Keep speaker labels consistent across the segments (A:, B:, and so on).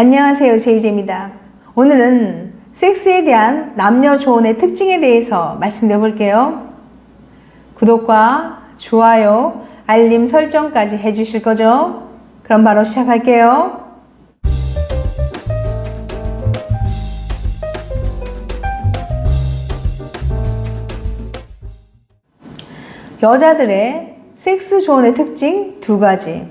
A: 안녕하세요, 제이제입니다. 오늘은 섹스에 대한 남녀 조언의 특징에 대해서 말씀드려 볼게요. 구독과 좋아요, 알림 설정까지 해주실 거죠? 그럼 바로 시작할게요. 여자들의 섹스 조언의 특징 2가지.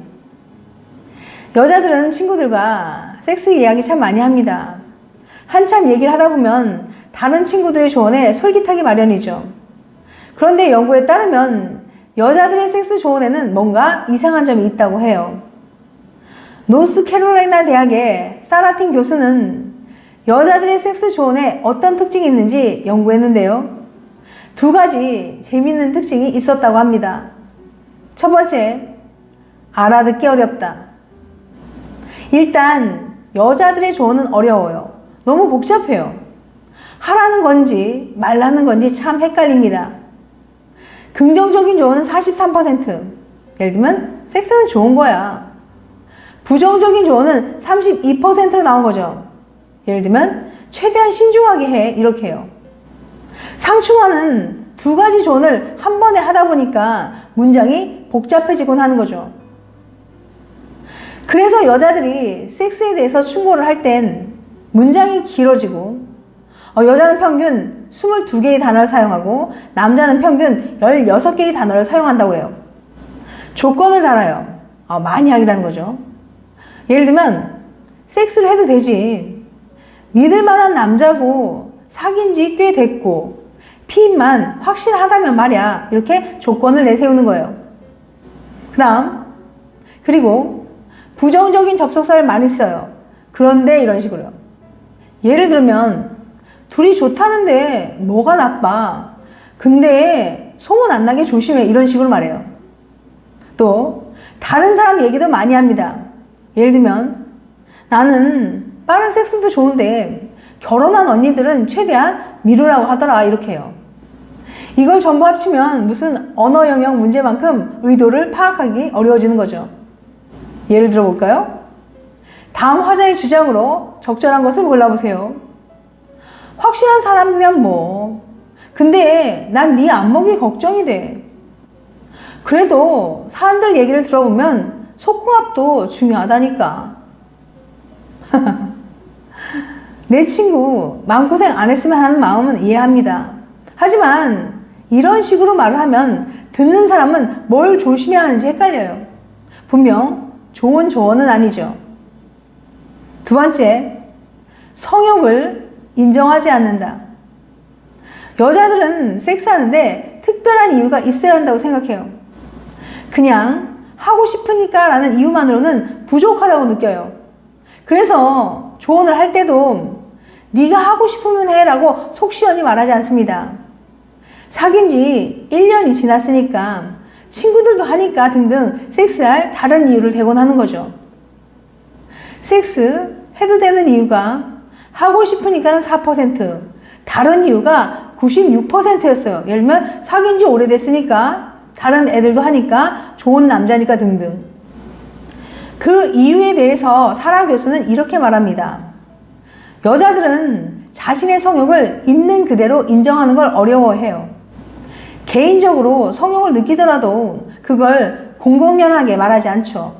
A: 여자들은 친구들과 섹스 이야기 참 많이 합니다. 한참 얘기를 하다 보면 다른 친구들의 조언에 솔깃하기 마련이죠. 그런데 연구에 따르면 여자들의 섹스 조언에는 뭔가 이상한 점이 있다고 해요. 노스캐롤라이나 대학의 사라틴 교수는 여자들의 섹스 조언에 어떤 특징이 있는지 연구했는데요. 2가지 재미있는 특징이 있었다고 합니다. 첫 번째, 알아듣기 어렵다. 일단 여자들의 조언은 어려워요. 너무 복잡해요. 하라는 건지 말라는 건지 참 헷갈립니다. 긍정적인 조언은 43%. 예를 들면 섹스는 좋은 거야. 부정적인 조언은 32%로 나온 거죠. 예를 들면 최대한 신중하게 해, 이렇게 해요. 상충하는 2가지 조언을 한 번에 하다 보니까 문장이 복잡해지곤 하는 거죠. 그래서 여자들이 섹스에 대해서 충고를 할 땐 문장이 길어지고, 여자는 평균 22개의 단어를 사용하고 남자는 평균 16개의 단어를 사용한다고 해요. 조건을 달아요. 많이 하기라는 거죠. 예를 들면 섹스를 해도 되지, 믿을 만한 남자고 사귄 지 꽤 됐고 피임만 확실하다면 말이야, 이렇게 조건을 내세우는 거예요. 그리고 부정적인 접속사를 많이 써요. 그런데 이런 식으로요. 예를 들면 둘이 좋다는데 뭐가 나빠, 근데 소문 안 나게 조심해, 이런 식으로 말해요. 또 다른 사람 얘기도 많이 합니다. 예를 들면 나는 빠른 섹스도 좋은데 결혼한 언니들은 최대한 미루라고 하더라, 이렇게 해요. 이걸 전부 합치면 무슨 언어 영역 문제만큼 의도를 파악하기 어려워지는 거죠. 예를 들어 볼까요? 다음 화자의 주장으로 적절한 것을 골라보세요. 확실한 사람이면 뭐, 근데 난 네 안목이 걱정이 돼. 그래도 사람들 얘기를 들어보면 속궁합도 중요하다니까. 내 친구 마음고생 안 했으면 하는 마음은 이해합니다. 하지만 이런 식으로 말을 하면 듣는 사람은 뭘 조심해야 하는지 헷갈려요. 분명 좋은 조언은 아니죠. 2번째, 성욕을 인정하지 않는다. 여자들은 섹스하는데 특별한 이유가 있어야 한다고 생각해요. 그냥 하고 싶으니까 라는 이유만으로는 부족하다고 느껴요. 그래서 조언을 할 때도 네가 하고 싶으면 해 라고 속 시원히 말하지 않습니다. 사귄 지 1년이 지났으니까, 친구들도 하니까 등등 섹스할 다른 이유를 대곤 하는 거죠. 섹스 해도 되는 이유가 하고 싶으니까는 4%, 다른 이유가 96%였어요. 예를 들면 사귄 지 오래됐으니까, 다른 애들도 하니까, 좋은 남자니까 등등. 그 이유에 대해서 사라 교수는 이렇게 말합니다. 여자들은 자신의 성욕을 있는 그대로 인정하는 걸 어려워해요. 개인적으로 성욕을 느끼더라도 그걸 공공연하게 말하지 않죠.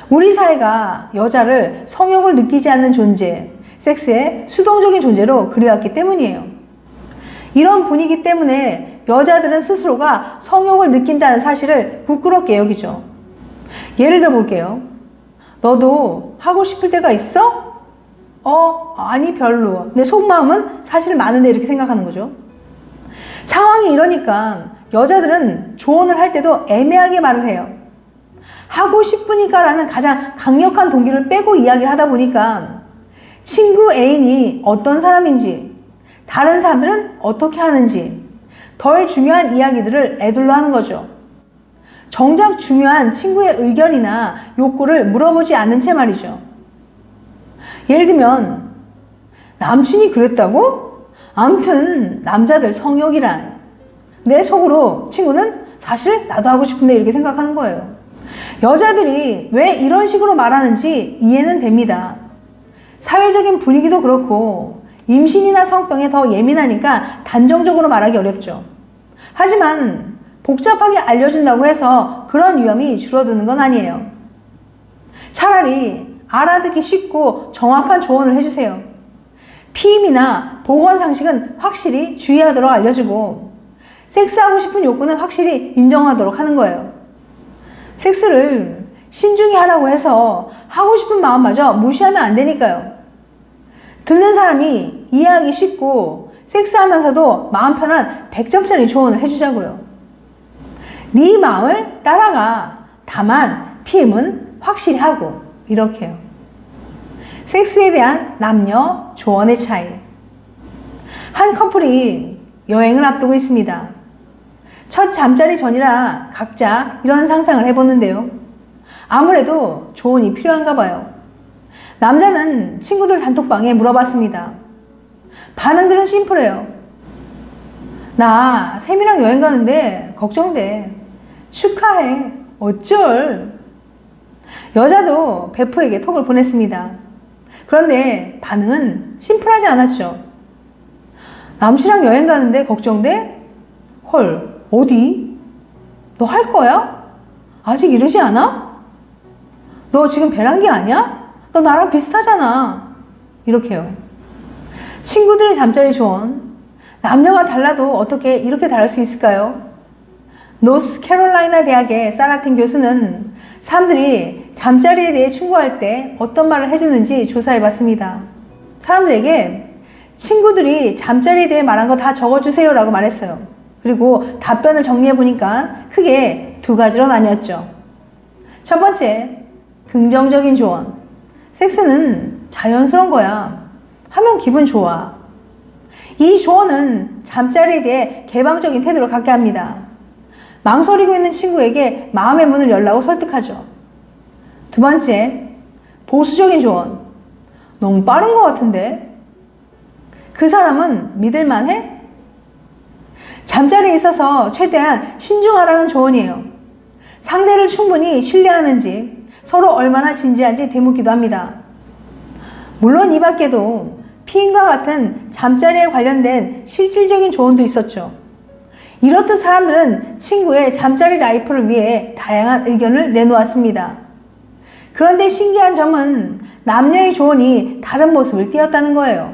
A: 우리 사회가 여자를 성욕을 느끼지 않는 존재, 섹스의 수동적인 존재로 그려왔기 때문이에요. 이런 분위기 때문에 여자들은 스스로가 성욕을 느낀다는 사실을 부끄럽게 여기죠. 예를 들어 볼게요. 너도 하고 싶을 때가 있어? 아니 별로. 내 속마음은 사실 많은데, 이렇게 생각하는 거죠. 상황이 이러니까 여자들은 조언을 할 때도 애매하게 말을 해요. 하고 싶으니까 라는 가장 강력한 동기를 빼고 이야기를 하다 보니까 친구 애인이 어떤 사람인지, 다른 사람들은 어떻게 하는지 덜 중요한 이야기들을 애들로 하는 거죠. 정작 중요한 친구의 의견이나 욕구를 물어보지 않는 채 말이죠. 예를 들면 남친이 그랬다고? 아무튼 남자들 성욕이란. 내 속으로 친구는 사실 나도 하고 싶은데, 이렇게 생각하는 거예요. 여자들이 왜 이런 식으로 말하는지 이해는 됩니다. 사회적인 분위기도 그렇고 임신이나 성병에 더 예민하니까 단정적으로 말하기 어렵죠. 하지만 복잡하게 알려준다고 해서 그런 위험이 줄어드는 건 아니에요. 차라리 알아듣기 쉽고 정확한 조언을 해주세요. 피임이나 보건 상식은 확실히 주의하도록 알려주고 섹스하고 싶은 욕구는 확실히 인정하도록 하는 거예요. 섹스를 신중히 하라고 해서 하고 싶은 마음마저 무시하면 안 되니까요. 듣는 사람이 이해하기 쉽고 섹스하면서도 마음 편한 100점짜리 조언을 해주자고요. 네 마음을 따라가. 다만 피임은 확실히 하고. 이렇게요. 섹스에 대한 남녀 조언의 차이. 한 커플이 여행을 앞두고 있습니다. 첫 잠자리 전이라 각자 이런 상상을 해보는데요. 아무래도 조언이 필요한가 봐요. 남자는 친구들 단톡방에 물어봤습니다. 반응들은 심플해요. 나 샘이랑 여행 가는데 걱정돼. 축하해. 어쩔. 여자도 베프에게 톡을 보냈습니다. 그런데 반응은 심플하지 않았죠. 남씨랑 여행 가는데 걱정돼? 헐, 어디? 너 할 거야? 아직 이르지 않아? 너 지금 배란기 아니야? 너 나랑 비슷하잖아. 이렇게요. 친구들의 잠자리 조언. 남녀가 달라도 어떻게 이렇게 다를 수 있을까요? 노스캐롤라이나 대학의 사라틴 교수는 사람들이 잠자리에 대해 충고할 때 어떤 말을 해주는지 조사해봤습니다. 사람들에게 친구들이 잠자리에 대해 말한 거 다 적어주세요 라고 말했어요. 그리고 답변을 정리해보니까 크게 두 가지로 나뉘었죠. 첫 번째, 긍정적인 조언. 섹스는 자연스러운 거야. 하면 기분 좋아. 이 조언은 잠자리에 대해 개방적인 태도를 갖게 합니다. 망설이고 있는 친구에게 마음의 문을 열라고 설득하죠. 두 번째, 보수적인 조언. 너무 빠른 것 같은데? 그 사람은 믿을만해? 잠자리에 있어서 최대한 신중하라는 조언이에요. 상대를 충분히 신뢰하는지, 서로 얼마나 진지한지 되묻기도 합니다. 물론 이 밖에도 피임과 같은 잠자리에 관련된 실질적인 조언도 있었죠. 이렇듯 사람들은 친구의 잠자리 라이프를 위해 다양한 의견을 내놓았습니다. 그런데 신기한 점은 남녀의 조언이 다른 모습을 띄었다는 거예요.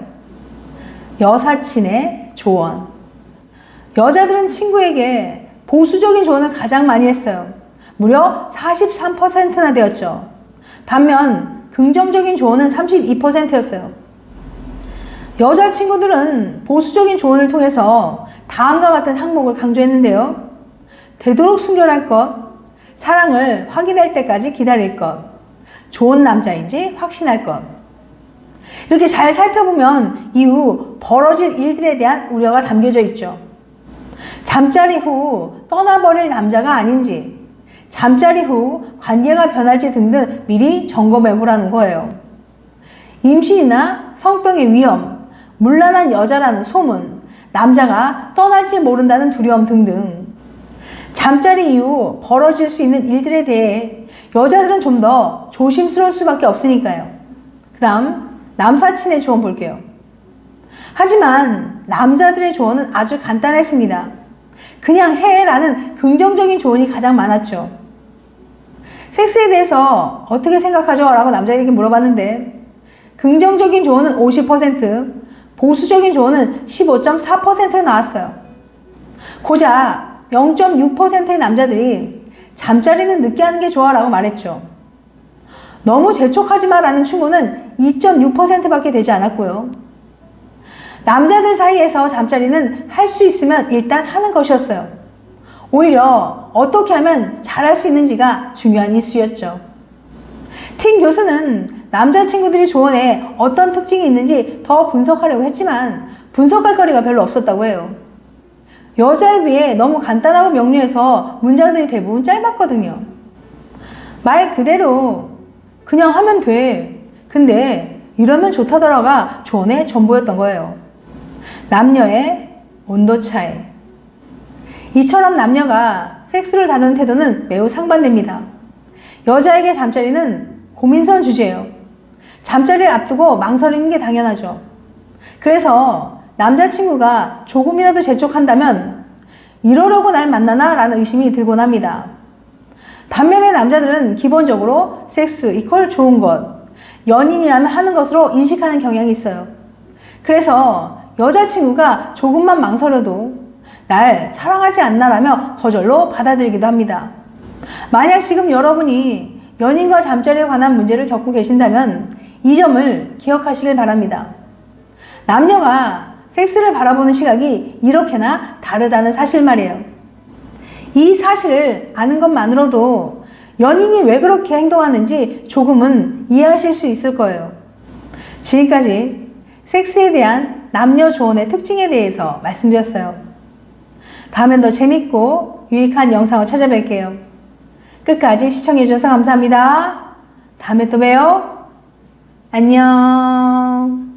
A: 여사친의 조언. 여자들은 친구에게 보수적인 조언을 가장 많이 했어요. 무려 43%나 되었죠. 반면 긍정적인 조언은 32%였어요. 여자 친구들은 보수적인 조언을 통해서 다음과 같은 항목을 강조했는데요. 되도록 순결할 것, 사랑을 확인할 때까지 기다릴 것, 좋은 남자인지 확신할 것. 이렇게 잘 살펴보면 이후 벌어질 일들에 대한 우려가 담겨져 있죠. 잠자리 후 떠나버릴 남자가 아닌지, 잠자리 후 관계가 변할지 등등 미리 점검해보라는 거예요. 임신이나 성병의 위험, 문란한 여자라는 소문, 남자가 떠날지 모른다는 두려움 등등. 잠자리 이후 벌어질 수 있는 일들에 대해 여자들은 좀 더 조심스러울 수밖에 없으니까요. 그 다음 남사친의 조언 볼게요. 하지만 남자들의 조언은 아주 간단했습니다. 그냥 해라는 긍정적인 조언이 가장 많았죠. 섹스에 대해서 어떻게 생각하죠? 라고 남자에게 물어봤는데 긍정적인 조언은 50%, 보수적인 조언은 15.4% 나왔어요. 고작 0.6%의 남자들이 잠자리는 늦게 하는 게 좋아 라고 말했죠. 너무 재촉하지 마 라는 충고는 2.6%밖에 되지 않았고요. 남자들 사이에서 잠자리는 할 수 있으면 일단 하는 것이었어요. 오히려 어떻게 하면 잘할 수 있는지가 중요한 이슈였죠. 틴 교수는 남자친구들이 조언에 어떤 특징이 있는지 더 분석하려고 했지만 분석할 거리가 별로 없었다고 해요. 여자에 비해 너무 간단하고 명료해서 문장들이 대부분 짧았거든요. 말 그대로 그냥 하면 돼. 근데 이러면 좋다더라가 조언의 전부였던 거예요. 남녀의 온도 차이. 이처럼 남녀가 섹스를 다루는 태도는 매우 상반됩니다. 여자에게 잠자리는 고민스러운 주제예요. 잠자리를 앞두고 망설이는 게 당연하죠. 그래서 남자친구가 조금이라도 재촉한다면 이러려고 날 만나나? 라는 의심이 들곤 합니다. 반면에 남자들은 기본적으로 섹스 이퀄 좋은 것, 연인이라면 하는 것으로 인식하는 경향이 있어요. 그래서 여자친구가 조금만 망설여도 날 사랑하지 않나라며 거절로 받아들이기도 합니다. 만약 지금 여러분이 연인과 잠자리에 관한 문제를 겪고 계신다면 이 점을 기억하시길 바랍니다. 남녀가 섹스를 바라보는 시각이 이렇게나 다르다는 사실 말이에요. 이 사실을 아는 것만으로도 연인이 왜 그렇게 행동하는지 조금은 이해하실 수 있을 거예요. 지금까지 섹스에 대한 남녀 조언의 특징에 대해서 말씀드렸어요. 다음엔 더 재밌고 유익한 영상을 찾아뵐게요. 끝까지 시청해주셔서 감사합니다. 다음에 또 봬요. 안녕.